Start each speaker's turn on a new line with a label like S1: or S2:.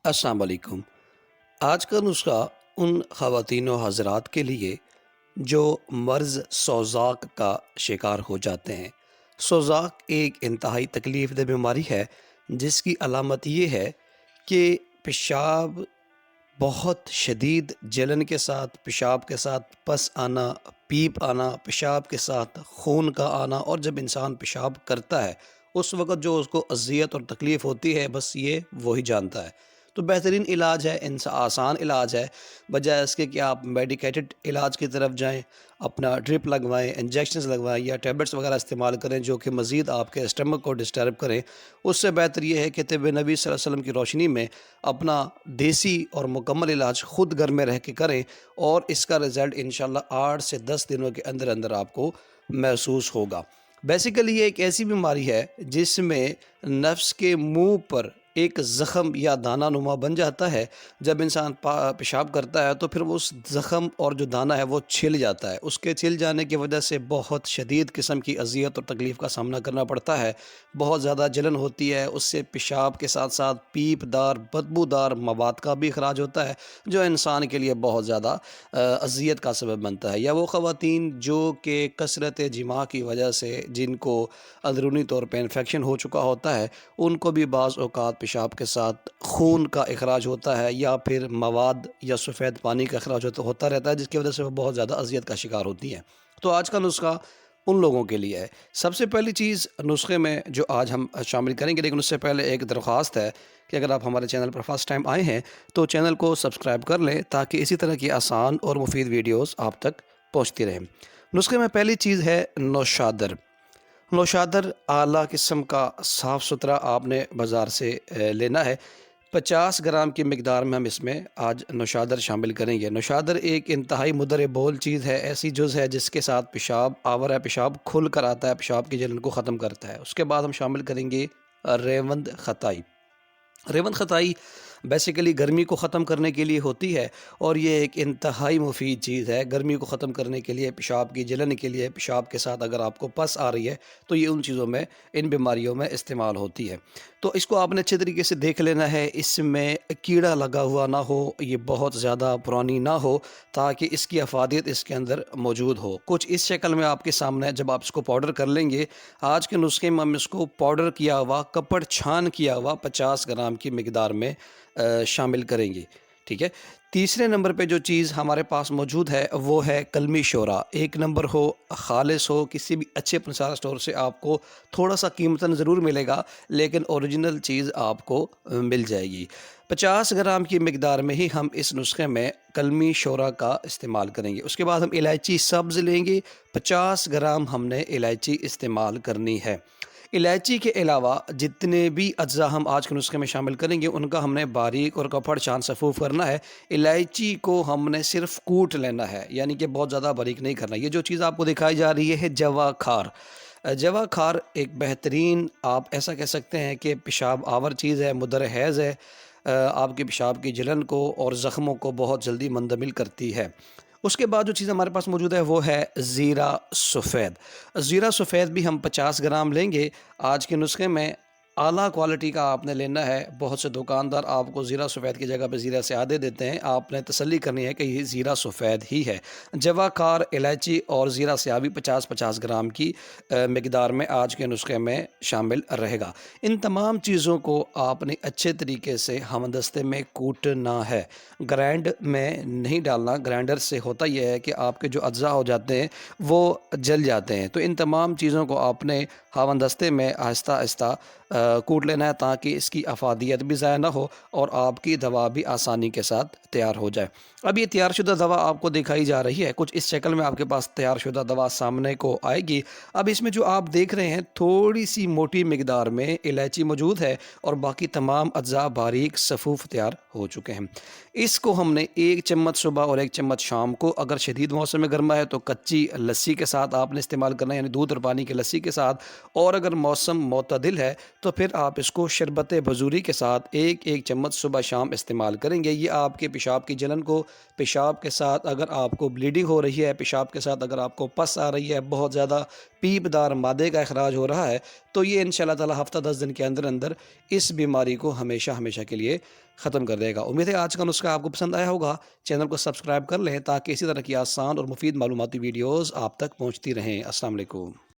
S1: السلام علیکم۔ آج کا نسخہ ان خواتین و حضرات کے لیے جو مرض سوزاک کا شکار ہو جاتے ہیں۔ سوزاک ایک انتہائی تکلیف دہ بیماری ہے جس کی علامت یہ ہے کہ پیشاب بہت شدید جلن کے ساتھ، پیشاب کے ساتھ پس آنا، پیپ آنا، پیشاب کے ساتھ خون کا آنا، اور جب انسان پیشاب کرتا ہے اس وقت جو اس کو اذیت اور تکلیف ہوتی ہے بس یہ وہی جانتا ہے۔ تو بہترین علاج ہے، آسان علاج ہے، بجائے اس کے کہ آپ میڈیکیٹڈ علاج کی طرف جائیں، اپنا ڈرپ لگوائیں، انجیکشنز لگوائیں یا ٹیبلٹس وغیرہ استعمال کریں جو کہ مزید آپ کے اسٹمک کو ڈسٹرب کریں۔ اس سے بہتر یہ ہے کہ طب نبی صلی اللہ علیہ وسلم کی روشنی میں اپنا دیسی اور مکمل علاج خود گھر میں رہ کے کریں، اور اس کا رزلٹ انشاءاللہ 8 سے 10 دنوں کے اندر اندر آپ کو محسوس ہوگا۔ بیسیکلی یہ ایک ایسی بیماری ہے جس میں نفس کے منہ پر ایک زخم یا دانہ نما بن جاتا ہے۔ جب انسان پیشاب کرتا ہے تو پھر وہ اس زخم اور جو دانہ ہے وہ چھل جاتا ہے، اس کے چھل جانے کی وجہ سے بہت شدید قسم کی اذیت اور تکلیف کا سامنا کرنا پڑتا ہے، بہت زیادہ جلن ہوتی ہے، اس سے پیشاب کے ساتھ ساتھ پیپ دار بدبودار مواد کا بھی اخراج ہوتا ہے جو انسان کے لیے بہت زیادہ اذیت کا سبب بنتا ہے۔ یا وہ خواتین جو کہ کثرت جماع کی وجہ سے جن کو اندرونی طور پہ انفیکشن ہو چکا ہوتا ہے، ان کو بھی بعض اوقات پیشاب کے ساتھ خون کا اخراج ہوتا ہے یا پھر مواد یا سفید پانی کا اخراج ہوتا رہتا ہے، جس کی وجہ سے وہ بہت زیادہ اذیت کا شکار ہوتی ہیں۔ تو آج کا نسخہ ان لوگوں کے لیے ہے۔ سب سے پہلی چیز نسخے میں جو آج ہم شامل کریں گے، لیکن اس سے پہلے ایک درخواست ہے کہ اگر آپ ہمارے چینل پر فرسٹ ٹائم آئے ہیں تو چینل کو سبسکرائب کر لیں تاکہ اسی طرح کی آسان اور مفید ویڈیوز آپ تک پہنچتی رہیں۔ نسخے میں پہلی چیز ہے نوشادر۔ نوشادر اعلیٰ قسم کا صاف ستھرا آپ نے بازار سے لینا ہے۔ 50 گرام کی مقدار میں ہم اس میں آج نوشادر شامل کریں گے۔ نوشادر ایک انتہائی مضر بول چیز ہے، ایسی جز ہے جس کے ساتھ پیشاب آور ہے، پیشاب کھل کر آتا ہے، پیشاب کی جلن کو ختم کرتا ہے۔ اس کے بعد ہم شامل کریں گے ریوند خطائی۔ ریوند خطائی بیسیکلی گرمی کو ختم کرنے کے لیے ہوتی ہے، اور یہ ایک انتہائی مفید چیز ہے گرمی کو ختم کرنے کے لیے، پیشاب کی جلن کے لیے۔ پیشاب کے ساتھ اگر آپ کو پس آ رہی ہے تو یہ ان چیزوں میں، ان بیماریوں میں استعمال ہوتی ہے۔ تو اس کو آپ نے اچھے طریقے سے دیکھ لینا ہے، اس میں کیڑا لگا ہوا نہ ہو، یہ بہت زیادہ پرانی نہ ہو تاکہ اس کی افادیت اس کے اندر موجود ہو۔ کچھ اس شکل میں آپ کے سامنے ہے۔ جب آپ اس کو پاؤڈر کر لیں گے، آج کے نسخے میں ہم اس کو پاؤڈر کیا ہوا، کپڑ چھان کیا ہوا 50 گرام کی مقدار میں شامل کریں گے، ٹھیک ہے۔ تیسرے نمبر پہ جو چیز ہمارے پاس موجود ہے وہ ہے کلمی شورا۔ ایک نمبر ہو، خالص ہو، کسی بھی اچھے پنسار سٹور سے آپ کو تھوڑا سا قیمتاً ضرور ملے گا لیکن اوریجنل چیز آپ کو مل جائے گی۔ 50 گرام کی مقدار میں ہی ہم اس نسخے میں کلمی شورا کا استعمال کریں گے۔ اس کے بعد ہم الائچی سبز لیں گے، 50 گرام ہم نے الائچی استعمال کرنی ہے۔ الائچی کے علاوہ جتنے بھی اجزاء ہم آج کے نسخے میں شامل کریں گے ان کا ہم نے باریک اور کپڑ چھان صفوف کرنا ہے۔ الائچی کو ہم نے صرف کوٹ لینا ہے، یعنی کہ بہت زیادہ باریک نہیں کرنا۔ یہ جو چیز آپ کو دکھائی جا رہی ہے جوا کھار، جوا کھار ایک بہترین، آپ ایسا کہہ سکتے ہیں کہ پیشاب آور چیز ہے، مدر حیض ہے، آپ کے پیشاب کی جلن کو اور زخموں کو بہت جلدی منجمد کرتی ہے۔ اس کے بعد جو چیز ہمارے پاس موجود ہے وہ ہے زیرہ سفید۔ زیرہ سفید بھی ہم 50 گرام لیں گے۔ آج کے نسخے میں اعلیٰ کوالٹی کا آپ نے لینا ہے۔ بہت سے دکاندار آپ کو زیرہ سفید کی جگہ پہ زیرہ سیاہ دیتے ہیں، آپ نے تسلی کرنی ہے کہ یہ زیرہ سفید ہی ہے۔ جوا کار، الائچی اور زیرہ سیاہ بھی 50 گرام کی مقدار میں آج کے نسخے میں شامل رہے گا۔ ان تمام چیزوں کو آپ نے اچھے طریقے سے ہم دستے میں کوٹنا ہے، گرائنڈ میں نہیں ڈالنا۔ گرائنڈر سے ہوتا یہ ہے کہ آپ کے جو اجزاء ہو جاتے ہیں وہ جل جاتے ہیں، تو ان تمام چیزوں کو آپ نے ہاون دستے میں آہستہ آہستہ کوٹ لینا ہے تاکہ اس کی افادیت بھی ضائع نہ ہو اور آپ کی دوا بھی آسانی کے ساتھ تیار ہو جائے۔ اب یہ تیار شدہ دوا آپ کو دکھائی جا رہی ہے، کچھ اس شکل میں آپ کے پاس تیار شدہ دوا سامنے کو آئے گی۔ اب اس میں جو آپ دیکھ رہے ہیں تھوڑی سی موٹی مقدار میں الائچی موجود ہے اور باقی تمام اجزاء باریک صفوف تیار ہو چکے ہیں۔ اس کو ہم نے 1 چمچ صبح اور 1 چمچ شام کو، اگر شدید موسم گرما ہے تو کچی لسی کے ساتھ آپ نے استعمال کرنا ہے، یعنی دودھ اور پانی کی لسی کے ساتھ، اور اگر موسم معتدل ہے تو پھر آپ اس کو شربت بزوری کے ساتھ ایک ایک چمچ صبح شام استعمال کریں گے۔ یہ آپ کے پیشاب کی جلن کو، پیشاب کے ساتھ اگر آپ کو بلیڈنگ ہو رہی ہے، پیشاب کے ساتھ اگر آپ کو پس آ رہی ہے، بہت زیادہ پیپ دار مادے کا اخراج ہو رہا ہے، تو یہ انشاءاللہ تعالی ہفتہ 10 دن کے اندر اندر اس بیماری کو ہمیشہ ہمیشہ کے لیے ختم کر دے گا۔ امید ہے آج کا نسخہ آپ کو پسند آیا ہوگا۔ چینل کو سبسکرائب کر لیں تاکہ اسی طرح کی آسان اور مفید معلوماتی ویڈیوز آپ تک پہنچتی رہیں۔ السلام علیکم۔